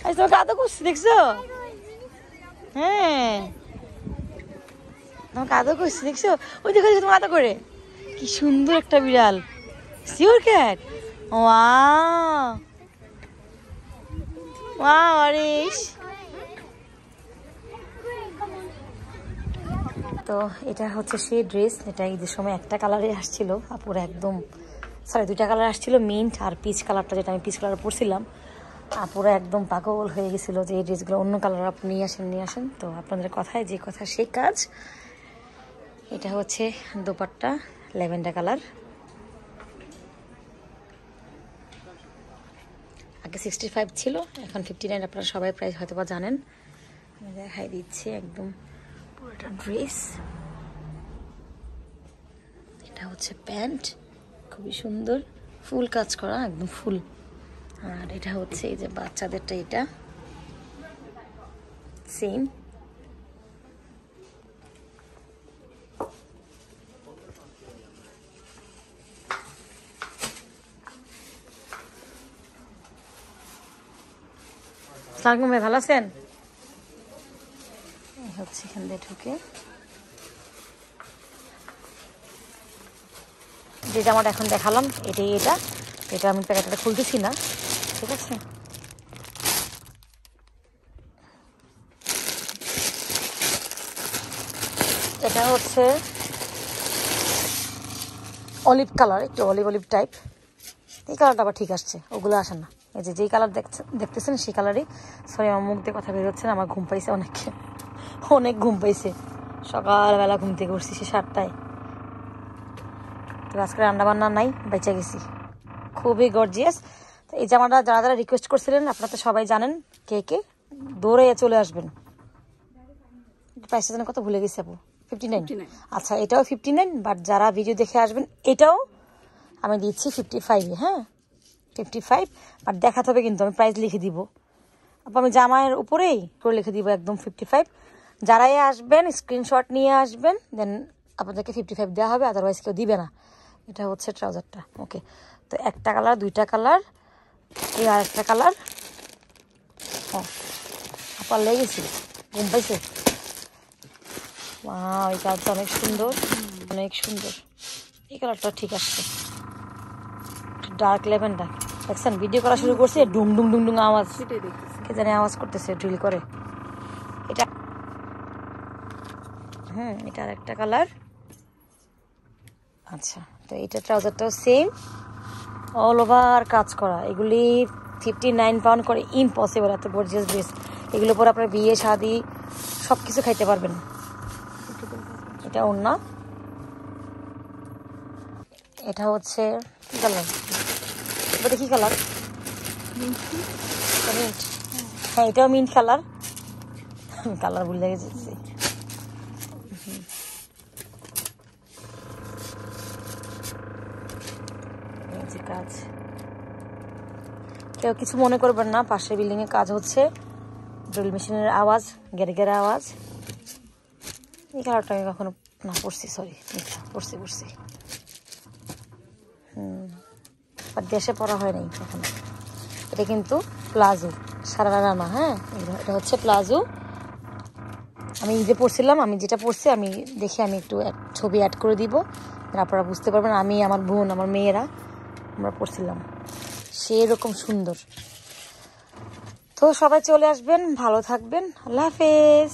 আজ তোমার কাদো করছি দেখছো? হ্যাঁ তোমার কাদো করছি দেখছো? ওই দেখো তোমার কাদো করে কি সুন্দর একটা বিড়াল। Sure cat. Wow wow Arish. তো এটা হচ্ছে সেই ড্রেস, এটা ঈদের সময় একটা কালারে আসছিল আপুর, একদম সরি দুইটা কালার আসছিল, মিন্ট আর পিচ কালারটা, যেটা আমি পিচ কালার পরছিলাম। আপুরা একদম পাগল হয়ে গেছিলো যে এই ড্রেসগুলো অন্য কালার আপনি নিয়ে আসেন। তো আপনাদের কথায় যে কথা সেই কাজ। এটা হচ্ছে দোপাট্টা, ল্যাভেন্ডার কালার। আগে 65 ছিল, এখন 59। আপনারা সবাই প্রাইস হয়তো বা জানেন, আমি দেখাই দিচ্ছি একদম পুরোটা ড্রেস। এটা হচ্ছে প্যান্ট, খুবই সুন্দর, ফুল কাজ করা, একদম ফুল। আর এটা হচ্ছে এই যে বাচ্চাদেরটা, এটা সেম। সালাম ভাই, ভালো আছেন? হচ্ছে এখান দিয়ে ঢুকে যে জামাটা এখন দেখালাম, এটাই এটা। এটা আমি প্যাকেটটা খুলতেছি না, ঠিক আছে? এটা হচ্ছে অলিভ কালার, একটু অলিভ অলিভ টাইপ। এই কালারটা আবার ঠিক আসছে, ওগুলো আসে না। এই যে যেই কালার দেখতেছেন সেই কালারই। সরি আমার মুখ দিয়ে কথা বের হচ্ছে না, আমার ঘুম পাইছে অনেক ঘুম পাইছে। সকালবেলা ঘুম থেকে উঠছি সে 7টায়। তো আজকে রান্না বান্না নাই, বেঁচে গেছি। খুবই গর্জিয়াস। তো এই জামাটা যারা যারা রিকোয়েস্ট করছিলেন আপনারা তো সবাই জানেন, কে কে দৌড়ে চলে আসবেন। প্রাইসটা যেন কত ভুলে গেছি আপু, 59। আচ্ছা এটাও 59, বাট যারা ভিডিও দেখে আসবেন এটাও আমি দিচ্ছি 55। হ্যাঁ 55, বাট দেখাতে হবে কিন্তু, আমি প্রাইস লিখে দিব আপু, আমি জামায়ের উপরেই করে লিখে দিব একদম 55। যারাই আসবেন স্ক্রিনশট নিয়ে আসবেন, দেন আপনাদেরকে 55 দেওয়া হবে, আদারওয়াইজ কেউ দিবে না। এটা হচ্ছে ট্রাউজারটা। ওকে, তো একটা কালার, দুইটা কালার, এই আর একটা কালার। ও আপার লেগেছি, ঘুম পাইছে। এই কালারটা অনেক সুন্দর, অনেক সুন্দর। এই কালারটা ঠিক আসছে, ডার্ক লেভেন্ডার। দেখছেন ভিডিও করা শুরু করছে, ডুং ডুং ডুং ডুং আওয়াজ, কে জানে আওয়াজ করতেছে, ড্রিল করে। এটা এটা আর একটা কালার। আচ্ছা, তো এটা ট্রাউজারটাও সেম, অল ওভার কাজ করা। এগুলি 59 পাউন্ড করে, ইম্পসিবল এত গর্জিয়াস ড্রেস। এগুলো পরে আপনার বিয়ে শাদি সব কিছু খাইতে পারবেন। এটা ওড়না। এটা হচ্ছে কি কালার, এটা কি কালার? মিন্ট। হ্যাঁ এটাও মিন্ট কালার, কালার ভুলে গেছি। কাজ কেউ কিছু মনে করবেন না, পাশের বিল্ডিং এ কাজ হচ্ছে, ড্রিল মেশিনের আওয়াজ, গেড়ে গেড়ে আওয়াজ। এই কালারটা আমি কখনো না পড়ছি, সরি পড়ছি বাট দেশে পড়া হয় নাই কখনো। এটা কিন্তু প্লাজো, সারারা না। হ্যাঁ এটা হচ্ছে প্লাজো। আমি ঈদে পড়ছিলাম, আমি যেটা পড়ছি আমি দেখে আমি একটু ছবি অ্যাড করে দিব, আপনারা বুঝতে পারবেন। আমি, আমার বোন, আমার মেয়েরা আমরা পড়ছিলাম, সেরকম সুন্দর। তো সবাই চলে আসবেন, ভালো থাকবেন, আল্লাহ হাফেজ।